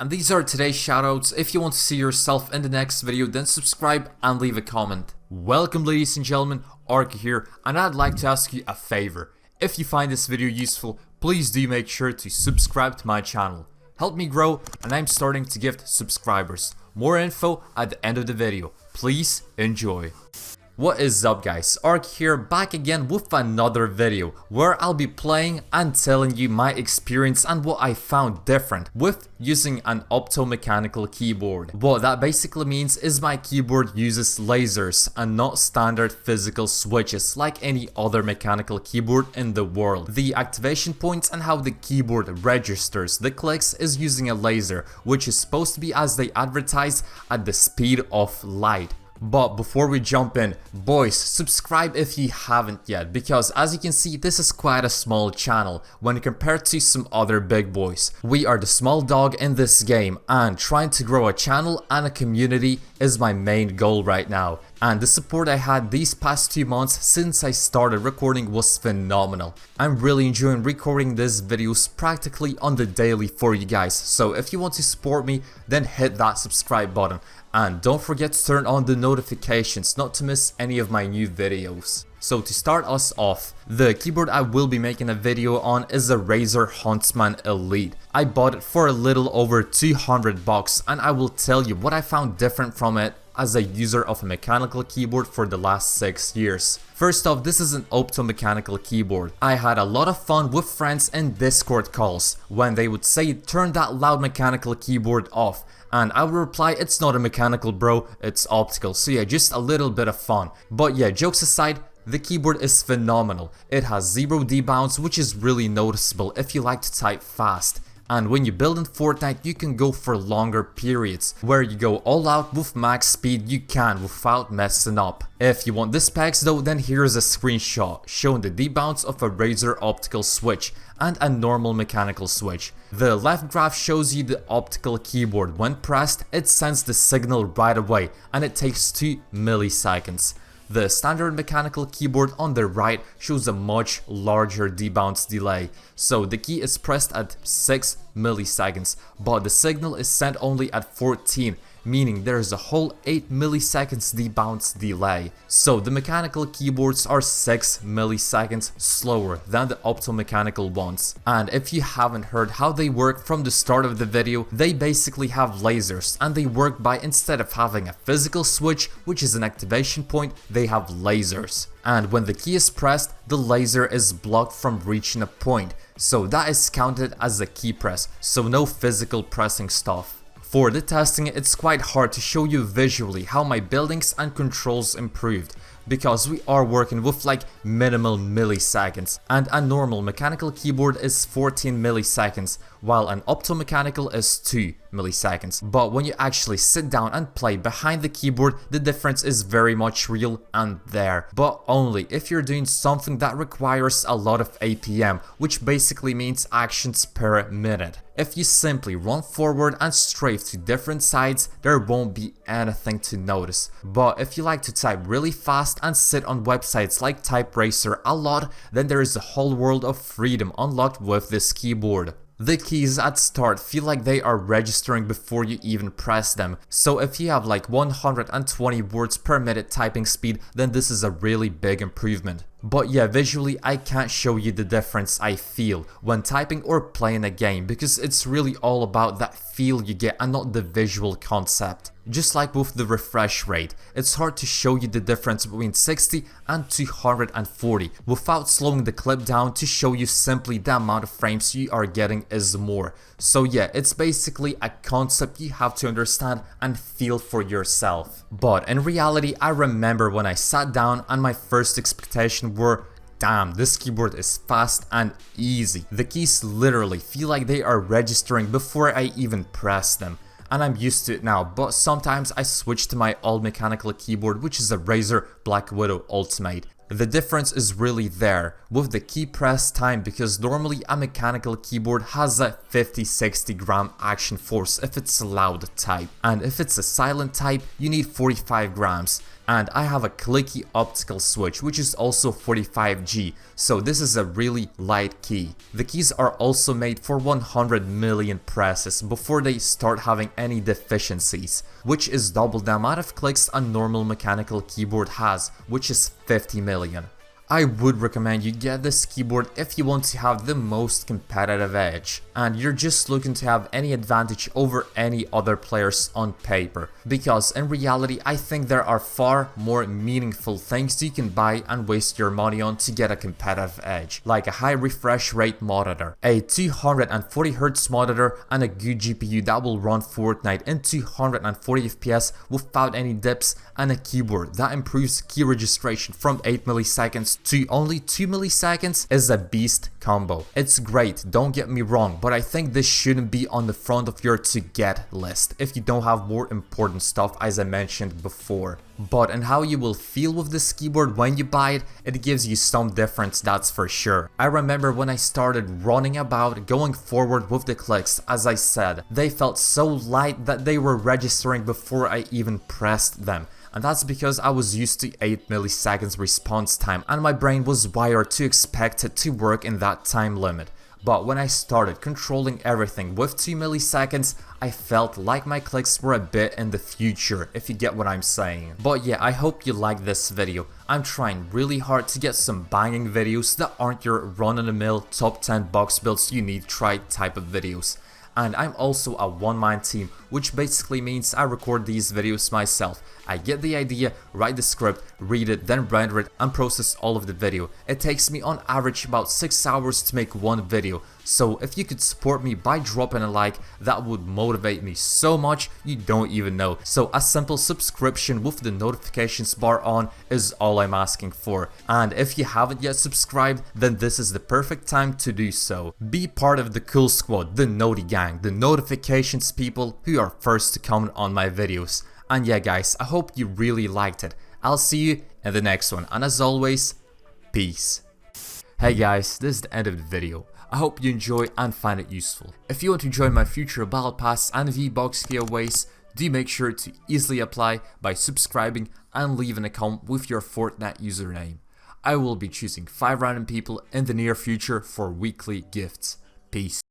And these are today's shoutouts. If you want to see yourself in the next video, then subscribe and leave a comment. Welcome ladies and gentlemen, Ark here, and I'd like to ask you a favor. If you find this video useful, please do make sure to subscribe to my channel. Help me grow, and I'm starting to gift subscribers. More info at the end of the video. Please enjoy. What is up guys, Ark here, back again with another video where I'll be playing and telling you my experience and what I found different with using an optomechanical keyboard. What that basically means is my keyboard uses lasers and not standard physical switches like any other mechanical keyboard in the world. The activation points and how the keyboard registers the clicks is using a laser, which is supposed to be, as they advertise, at the speed of light. But before we jump in, boys, subscribe if you haven't yet, because as you can see, this is quite a small channel when compared to some other big boys. We are the small dog in this game, and trying to grow a channel and a community is my main goal right now. And the support I had these past 2 months since I started recording was phenomenal. I'm really enjoying recording these videos practically on the daily for you guys, so if you want to support me, then hit that subscribe button. And don't forget to turn on the notifications not to miss any of my new videos. So to start us off, the keyboard I will be making a video on is a Razer Huntsman Elite. I bought it for a little over 200 bucks, and I will tell you what I found different from it as a user of a mechanical keyboard for the last 6 years. First off, this is an optomechanical keyboard. I had a lot of fun with friends in Discord calls when they would say turn that loud mechanical keyboard off, and I would reply, it's not a mechanical bro, it's optical. So yeah, just a little bit of fun. But yeah, jokes aside, the keyboard is phenomenal. It has 0 debounce, which is really noticeable if you like to type fast. And when you build in Fortnite, you can go for longer periods, where you go all out with max speed you can without messing up. If you want the specs though, then here's a screenshot showing the debounce of a Razer optical switch and a normal mechanical switch. The left graph shows you the optical keyboard. When pressed, it sends the signal right away, and it takes 2 milliseconds. The standard mechanical keyboard on the right shows a much larger debounce delay, so the key is pressed at 6 milliseconds, but the signal is sent only at 14, meaning there is a whole 8 milliseconds debounce delay. So the mechanical keyboards are 6 milliseconds slower than the optomechanical ones. And if you haven't heard how they work from the start of the video, they basically have lasers, and they work by, instead of having a physical switch, which is an activation point, they have lasers. And when the key is pressed, the laser is blocked from reaching a point, so that is counted as a key press, so no physical pressing stuff. For the testing, it's quite hard to show you visually how my buildings and controls improved, because we are working with like minimal milliseconds, and a normal mechanical keyboard is 14 milliseconds, while an optomechanical is 2 milliseconds. But when you actually sit down and play behind the keyboard, the difference is very much real and there, but only if you're doing something that requires a lot of APM, which basically means actions per minute. If you simply run forward and strafe to different sides, there won't be anything to notice. But if you like to type really fast and sit on websites like Razer a lot, then there is a whole world of freedom unlocked with this keyboard. The keys at start feel like they are registering before you even press them, so if you have like 120 words per minute typing speed, then this is a really big improvement. But yeah, visually I can't show you the difference I feel when typing or playing a game, because it's really all about that feel you get and not the visual concept. Just like with the refresh rate, it's hard to show you the difference between 60 and 240 without slowing the clip down to show you simply the amount of frames you are getting is more. So yeah, it's basically a concept you have to understand and feel for yourself. But in reality, I remember when I sat down and my first expectation were, damn, this keyboard is fast and easy. The keys literally feel like they are registering before I even press them. And I'm used to it now, but sometimes I switch to my old mechanical keyboard, which is a Razer Black Widow Ultimate. The difference is really there with the key press time, because normally a mechanical keyboard has a 50-60 gram action force if it's a loud type, and if it's a silent type you need 45 grams. And I have a clicky optical switch, which is also 45G, so this is a really light key. The keys are also made for 100 million presses before they start having any deficiencies, which is double the amount of clicks a normal mechanical keyboard has, which is 50 million. I would recommend you get this keyboard if you want to have the most competitive edge and you're just looking to have any advantage over any other players on paper, because in reality I think there are far more meaningful things you can buy and waste your money on to get a competitive edge, like a high refresh rate monitor, a 240Hz monitor, and a good GPU that will run Fortnite in 240 FPS without any dips, and a keyboard that improves key registration from 8 milliseconds to only 2 milliseconds is a beast combo. It's great, don't get me wrong, but I think this shouldn't be on the front of your to get list if you don't have more important stuff, as I mentioned before. But in how you will feel with this keyboard when you buy it, it gives you some difference, that's for sure. I remember when I started running about, going forward with the clicks, as I said, they felt so light that they were registering before I even pressed them. And that's because I was used to 8 milliseconds response time and my brain was wired to expect it to work in that time limit. But when I started controlling everything with 2 milliseconds, I felt like my clicks were a bit in the future, if you get what I'm saying. But yeah, I hope you like this video. I'm trying really hard to get some banging videos that aren't your run-of-the-mill top 10 box builds you need tried type of videos. And I'm also a one-man team, which basically means I record these videos myself. I get the idea, write the script, read it, then render it and process all of the video. It takes me on average about 6 hours to make one video, so if you could support me by dropping a like, that would motivate me so much you don't even know. So a simple subscription with the notifications bar on is all I'm asking for. And if you haven't yet subscribed, then this is the perfect time to do so. Be part of the cool squad, the Noti gang, the notifications people who are first to comment on my videos. And yeah guys, I hope you really liked it. I'll see you in the next one, and as always, peace. Hey guys, this is the end of the video. I hope you enjoy and find it useful. If you want to join my future Battle Pass and V-Box giveaways, do make sure to easily apply by subscribing and leaving a comment with your Fortnite username. I will be choosing 5 random people in the near future for weekly gifts. Peace.